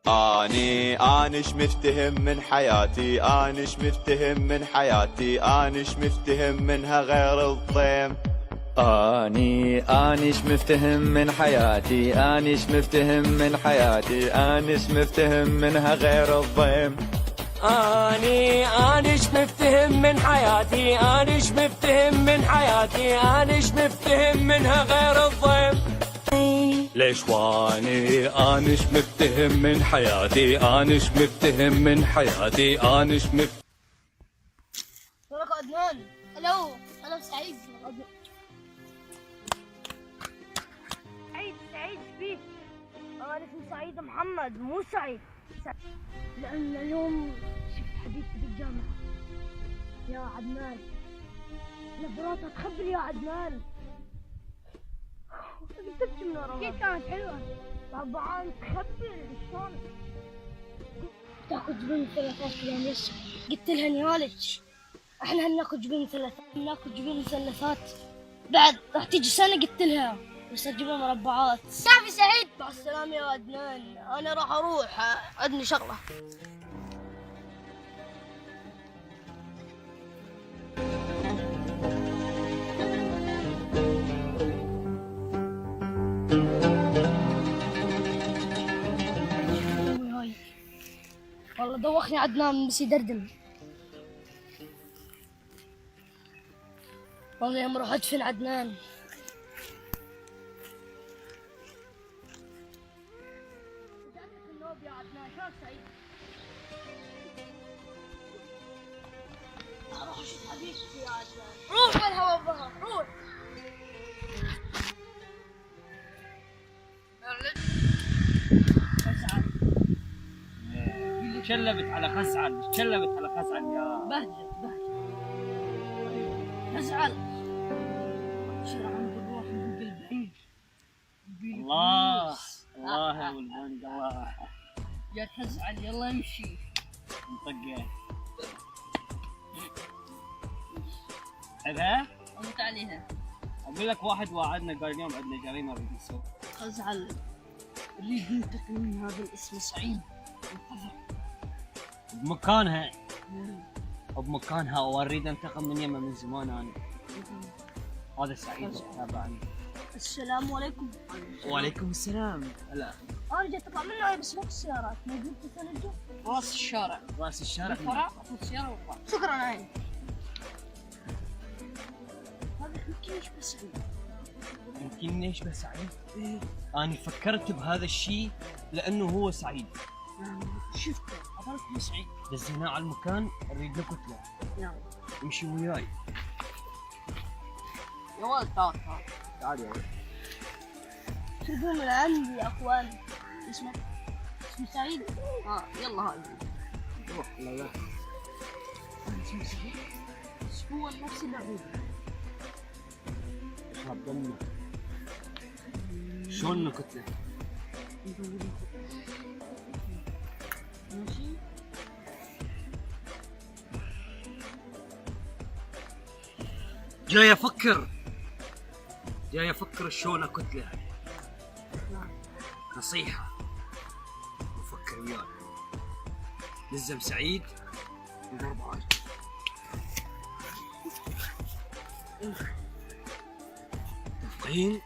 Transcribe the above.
انيش مفتهم من حياتي، انيش مفتهم من حياتي، انيش مفتهم منها غير الضيم. انيش مفتهم من حياتي، انيش مفتهم من حياتي، انيش مفتهم منها غير الضيم. انيش مفتهم من حياتي، انيش مفتهم من حياتي، انيش مفتهم منها غير الضيم. ليش واني انيش مفتهم من حياتي، انيش مفتهم من حياتي، انيش مفتهم. ولك عدنان. الو انا سعيد. سعيد فيك. انا اسمي سعيد محمد مو سعيد. لان اليوم شفت حبيبتي بالجامعة يا عدنان، نظراتها تخبل يا عدنان. تبكي من وراها. كيف كانت حلوة؟ طبعا تخبل شلون؟ تاخذ جبن مثلثات يعني ايش؟ قلت لها نيالك احنا هناكل جبن مثلثات، هناكل جبن مثلثات بعد راح تيجي سنة. قلت لها بس جبن مربعات. شافي سعيد مع السلامة يا عدنان، انا راح اروح عندي شغلة. والله دوخني عدنان بس يدردم. والله يوم اروح ادفن عدنان. جاتك النوب يا عدنان، شلون سعيد؟ اروح اشوف حبيبتي يا عدنان. روح بالهوا الظهر روح. شلبت على خزعل، شلبت على خزعل يا بهجت ازعل. شرع عند الروح من قلب بعيد. الله الله يا ولدان الله. يا تزعل يلا امشي. مطقه تحبها؟ اموت عليها. اقول لك واحد واعدنا قال اليوم عندنا جريمه بدي نسوي. ازعل. اريد ننتقم من هذا الاسم سعيد. بمكانها بمكانها واريد انتقم من يمه من زمان انا. هذا سعيد تابعني. السلام عليكم. وعليكم السلام. هلا انا جيت اطلع منه بس مو بالسيارات، موجود تثلجه راس الشارع. راس الشارع فرع اخذ السياره واطلع. شكرا عيني. هذا يمكن يشبه سعيد. يمكن يشبه سعيد؟ ايه انا فكرت بهذا الشيء لانه هو سعيد. شفته عبرت سعيد. دزيناه على المكان نريد له كتله. نعم امشي وياي. يا ولد تعال تعال يا ولد. شوفوا من عندي يا اخوان. اسمك؟ اسمي سعيد؟ يلا هاي روح لا اسمي سعيد؟ بس هو نفس اللعوب. شاب دمه. شلون كتله؟ ماشي. جاي افكر شلون كتله. نصيحة وفكر وياي. نزم سعيد وضرب عاجل. متفقين؟